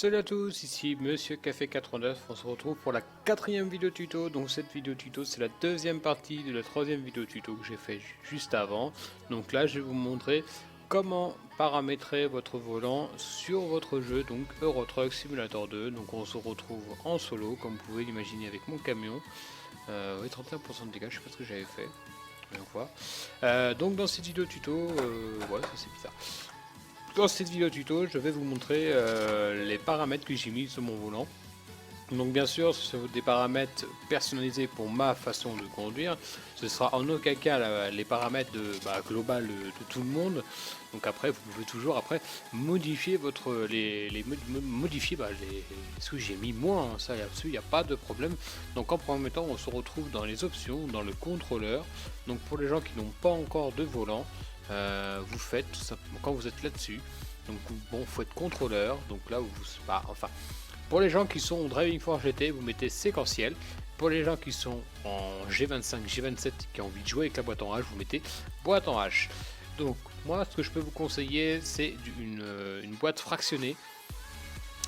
Salut à tous, ici Monsieur Café 89, on se retrouve pour la quatrième vidéo tuto. Donc cette vidéo tuto c'est la deuxième partie de la troisième vidéo tuto que j'ai fait juste avant. Donc là je vais vous montrer comment paramétrer votre volant sur votre jeu, donc Euro Truck Simulator 2. Donc on se retrouve en solo comme vous pouvez l'imaginer avec mon camion. Oui, 31% de dégâts, je sais pas ce que j'avais fait. On voit. Donc dans cette vidéo tuto, ouais ça c'est bizarre. Dans cette vidéo tuto, je vais vous montrer les paramètres que j'ai mis sur mon volant. Donc bien sûr, ce sont des paramètres personnalisés pour ma façon de conduire. Ce sera en aucun cas les paramètres global de tout le monde. Donc après, vous pouvez toujours modifier modifier ce que j'ai mis moi. Hein, ça là-dessus, il n'y a pas de problème. Donc en premier temps, on se retrouve dans les options, dans le contrôleur. Donc pour les gens qui n'ont pas encore de volant, vous faites tout simplement quand vous êtes là-dessus. Donc bon, faut être contrôleur. Donc là où pour les gens qui sont en Driving Force GT, vous mettez séquentiel. Pour les gens qui sont en G25, G27, qui ont envie de jouer avec la boîte en H, vous mettez boîte en H. Donc moi, ce que je peux vous conseiller, c'est une boîte fractionnée.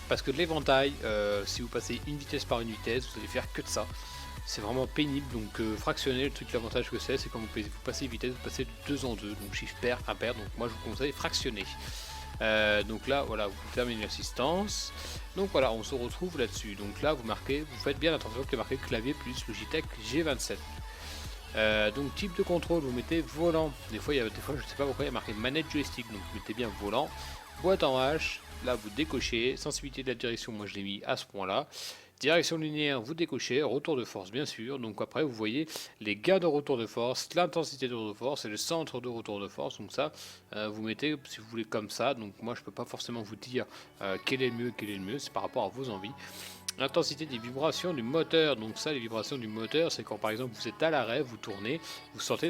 Parce que de l'éventail, si vous passez une vitesse par une vitesse, vous allez faire que de ça. C'est vraiment pénible, donc fractionner, le truc, l'avantage que c'est quand vous passez une vitesse, vous passez de 2 en 2, donc chiffre pair, impair, donc moi je vous conseille fractionner. Donc là, voilà, vous terminez l'assistance. Donc voilà, on se retrouve là-dessus. Donc là, vous faites bien attention que marqué clavier plus Logitech G27. Donc type de contrôle, vous mettez volant. Des fois, je ne sais pas pourquoi il y a marqué manette joystick, donc vous mettez bien volant. Boîte en H, là vous décochez. Sensibilité de la direction, moi je l'ai mis à ce point-là. Direction linéaire, vous décochez, retour de force bien sûr, donc après vous voyez les gains de retour de force, l'intensité de retour de force et le centre de retour de force, donc ça vous mettez si vous voulez comme ça, donc moi je peux pas forcément vous dire quel est le mieux, c'est par rapport à vos envies. L'intensité des vibrations du moteur, donc ça les vibrations du moteur c'est quand par exemple vous êtes à l'arrêt, vous tournez, vous sortez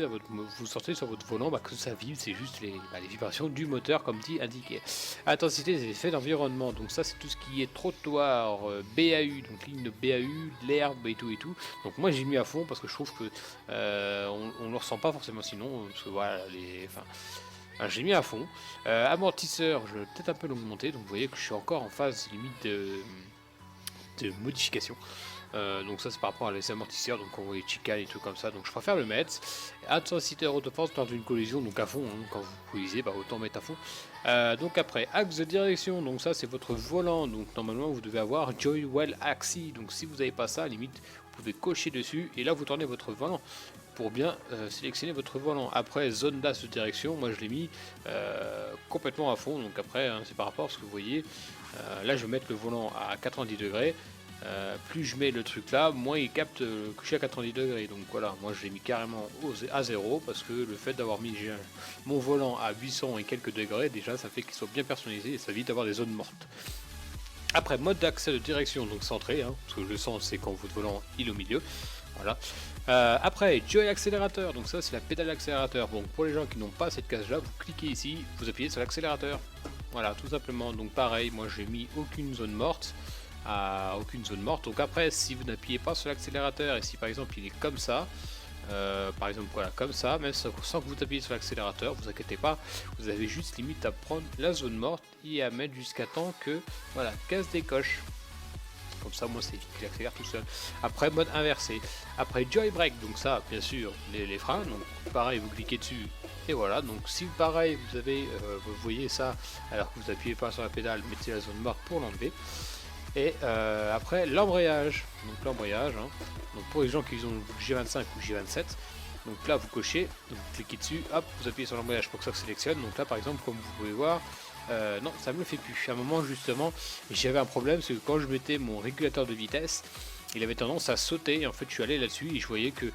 sur votre volant, que ça vibre, c'est juste les vibrations du moteur comme dit indiqué. Intensité des effets d'environnement, donc ça c'est tout ce qui est trottoir, BAU, donc ligne de BAU, l'herbe et tout. Donc moi j'ai mis à fond parce que je trouve que on ne le ressent pas forcément sinon, parce que voilà j'ai mis à fond. Amortisseur, je vais peut-être un peu l'augmenter, donc vous voyez que je suis encore en phase limite de modification. Donc ça c'est par rapport à les amortisseurs, donc on voit les chicanes et tout comme ça, donc je préfère le mettre. Intensité de force lors d'une collision, donc à fond, hein, quand vous collisez, autant mettre à fond. Donc après, axe de direction, donc ça c'est votre volant, donc normalement vous devez avoir Joy Well Axis, donc si vous n'avez pas ça, limite vous pouvez cocher dessus et là vous tournez votre volant pour bien sélectionner votre volant. Après zone d'axe de direction, moi je l'ai mis complètement à fond, donc après hein, c'est par rapport à ce que vous voyez. Là je vais mettre le volant à 90 degrés. Plus je mets le truc là, moins il capte que je suis à 90 degrés. Donc voilà, moi je l'ai mis carrément à 0 parce que le fait d'avoir mis mon volant à 800 et quelques degrés, déjà ça fait qu'il soit bien personnalisé et ça évite d'avoir des zones mortes. Après, mode d'accès de direction, donc centré, hein, parce que le centre c'est quand votre volant il est au milieu. Voilà. Après, Joy accélérateur, donc ça c'est la pédale d'accélérateur. Bon, pour les gens qui n'ont pas cette case là, vous cliquez ici, vous appuyez sur l'accélérateur. Voilà, tout simplement. Donc pareil, moi j'ai mis aucune zone morte. Donc après si vous n'appuyez pas sur l'accélérateur et si par exemple il est comme ça, par exemple voilà comme ça, même sans que vous appuyez sur l'accélérateur, vous inquiétez pas, vous avez juste limite à prendre la zone morte et à mettre jusqu'à temps que voilà case décoche. Comme ça moi c'est qu'il accélère tout seul. Après mode inversé, après joy break, donc ça bien sûr les freins, donc pareil vous cliquez dessus et voilà. Donc si pareil vous voyez ça alors que vous appuyez pas sur la pédale, mettez la zone morte pour l'enlever. Et après l'embrayage, donc l'embrayage, hein. Donc pour les gens qui ont G25 ou G27, donc là vous cochez, vous cliquez dessus, hop, vous appuyez sur l'embrayage pour que ça sélectionne. Donc là par exemple comme vous pouvez voir, non ça me le fait plus. À un moment justement j'avais un problème, c'est que quand je mettais mon régulateur de vitesse, il avait tendance à sauter et en fait je suis allé là-dessus et je voyais que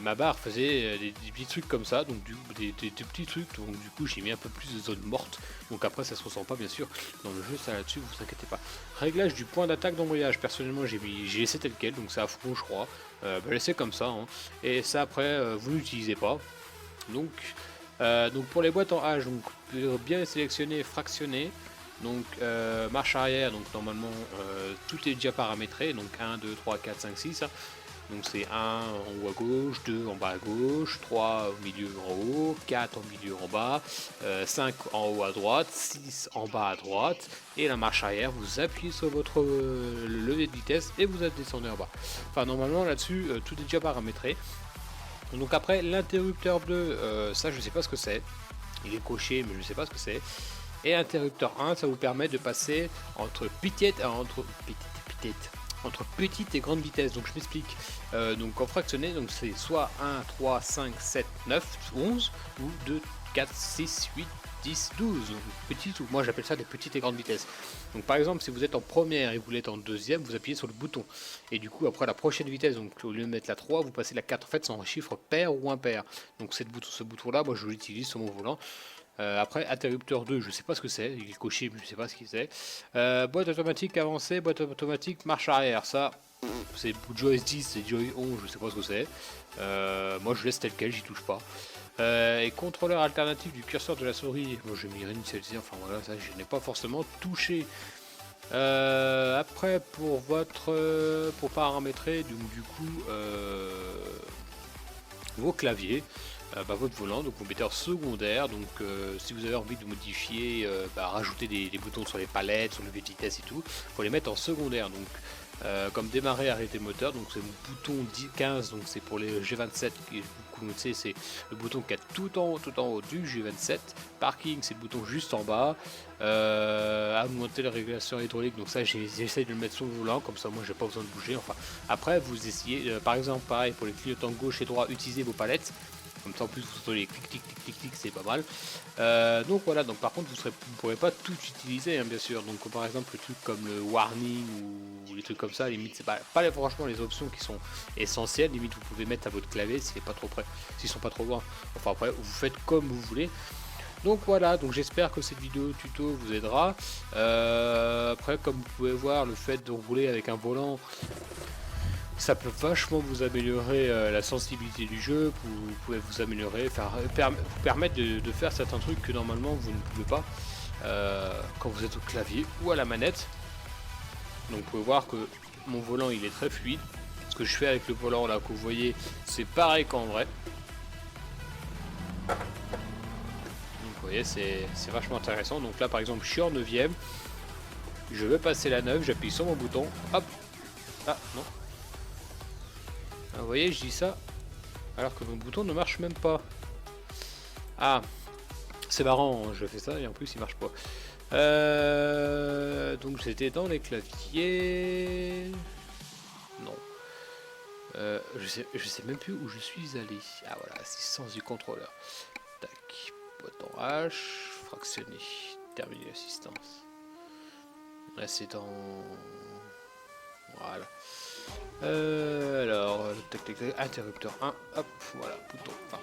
ma barre faisait des petits trucs comme ça, donc des petits trucs, donc du coup j'ai mis un peu plus de zones mortes, donc après ça se ressent pas bien sûr dans le jeu, ça là-dessus vous inquiétez pas. Réglage du point d'attaque d'embrayage, personnellement j'ai laissé tel quel, donc c'est à fond je crois, laissez comme ça, hein. Et ça après vous n'utilisez pas, donc pour les boîtes en H, donc bien sélectionner, fractionner. Donc marche arrière, donc normalement tout est déjà paramétré, donc 1, 2, 3, 4, 5, 6. Donc c'est 1 en haut à gauche, 2 en bas à gauche, 3 au milieu en haut, 4 au milieu en bas, 5 en haut à droite, 6 en bas à droite, et la marche arrière, vous appuyez sur votre levier de vitesse et vous êtes descendu en bas. Enfin normalement là-dessus, tout est déjà paramétré. Donc après l'interrupteur bleu, ça je sais pas ce que c'est, il est coché mais je sais pas ce que c'est. Et interrupteur 1, ça vous permet de passer entre petite et grande vitesse. Donc je m'explique. Donc en fractionné, donc c'est soit 1, 3, 5, 7, 9, 11 ou 2, 4, 6, 8, 10, 12. Petites, ou moi j'appelle ça des petites et grandes vitesses. Donc par exemple, si vous êtes en première et vous l'êtes en deuxième, vous appuyez sur le bouton. Et du coup, après la prochaine vitesse, donc au lieu de mettre la 3, vous passez la 4. En fait, c'est un chiffre pair ou impair. Donc ce bouton-là, moi je l'utilise sur mon volant. Après, interrupteur 2, je sais pas ce que c'est, il est coché, mais je sais pas ce qu'il c'est. Boîte automatique avancée, boîte automatique marche arrière, ça, c'est Joy 10, c'est Joy 11, je sais pas ce que c'est. Moi je laisse tel quel, j'y touche pas. Et contrôleur alternatif du curseur de la souris, moi je m'y réinitialiser, enfin voilà, ça je n'ai pas forcément touché. Après, pour paramétrer, donc, du coup, vos claviers. Votre volant, donc vous mettez en secondaire. Donc si vous avez envie de modifier, rajouter des boutons sur les palettes, sur le levier de vitesse et tout, faut les mettre en secondaire. Donc comme démarrer, arrêter le moteur, donc c'est le bouton 15, donc c'est pour les G27 qui c'est le bouton qui est tout en haut du G27. Parking, c'est le bouton juste en bas. Augmenter la régulation hydraulique, donc ça j'essaie de le mettre sur le volant, comme ça moi j'ai pas besoin de bouger. Enfin après vous essayez, par exemple pareil pour les clignotants gauche et droit, utilisez vos palettes. Comme ça en plus vous entendez les clic clic clic clic clic, c'est pas mal. Donc voilà, donc par contre vous pourrez pas tout utiliser hein, bien sûr. Donc par exemple le truc comme le warning ou les trucs comme ça, limite c'est pas franchement les options qui sont essentielles. Limite vous pouvez mettre à votre clavier s'il est pas trop près, s'ils sont pas trop loin. Enfin après vous faites comme vous voulez. Donc voilà, donc j'espère que cette vidéo tuto vous aidera. Après comme vous pouvez voir, le fait de rouler avec un volant, ça peut vachement vous améliorer la sensibilité du jeu, vous pouvez vous améliorer, vous permettre de faire certains trucs que normalement vous ne pouvez pas quand vous êtes au clavier ou à la manette. Donc vous pouvez voir que mon volant il est très fluide. Ce que je fais avec le volant là que vous voyez, c'est pareil qu'en vrai. Donc vous voyez, c'est vachement intéressant. Donc là par exemple je suis en 9ème, je veux passer la 9, j'appuie sur mon bouton, hop, ah non. Vous voyez, je dis ça alors que mon bouton ne marche même pas. Ah, c'est marrant, je fais ça et en plus il marche pas. Donc j'étais dans les claviers. Non. Je sais même plus où je suis allé. Ah voilà, assistance du contrôleur. Tac, bouton H, fractionner, terminer l'assistance. Là c'est dans... Voilà. Alors, tac, tac, tac, interrupteur 1, hop, voilà, bouton 1.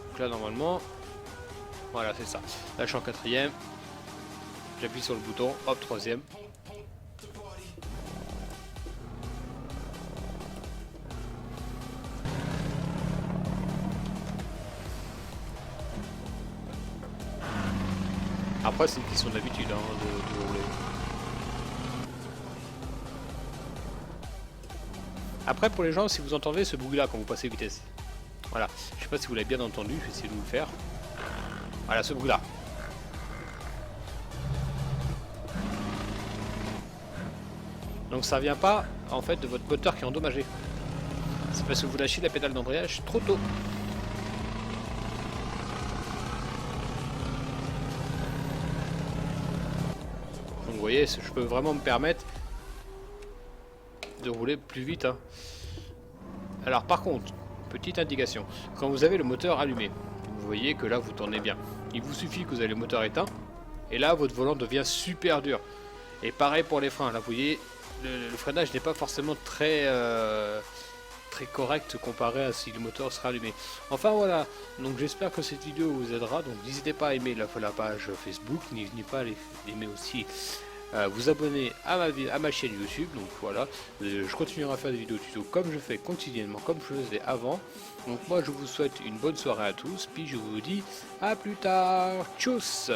Donc là, normalement, voilà, c'est ça. Là, je suis en 4ème. J'appuie sur le bouton, hop, 3ème. Après, c'est une question d'habitude hein, de rouler. Après pour les gens, si vous entendez ce bruit là quand vous passez vitesse, voilà, je sais pas si vous l'avez bien entendu, je vais essayer de vous le faire. Voilà ce bruit là. Donc ça vient pas en fait de votre moteur qui est endommagé. C'est parce que vous lâchez la pédale d'embrayage trop tôt. Donc vous voyez, je peux vraiment me permettre de rouler plus vite hein. Alors par contre, petite indication, quand vous avez le moteur allumé, vous voyez que là vous tournez bien. Il vous suffit que vous avez le moteur éteint et là votre volant devient super dur. Et pareil pour les freins, là vous voyez le freinage n'est pas forcément très correct comparé à si le moteur sera allumé. Enfin voilà, donc j'espère que cette vidéo vous aidera, donc n'hésitez pas à aimer la page Facebook, n'hésitez pas à aimer aussi vous abonner à ma chaîne YouTube. Donc voilà, je continuerai à faire des vidéos tuto comme je fais quotidiennement, comme je faisais avant. Donc moi je vous souhaite une bonne soirée à tous, puis je vous dis à plus tard, tchuss.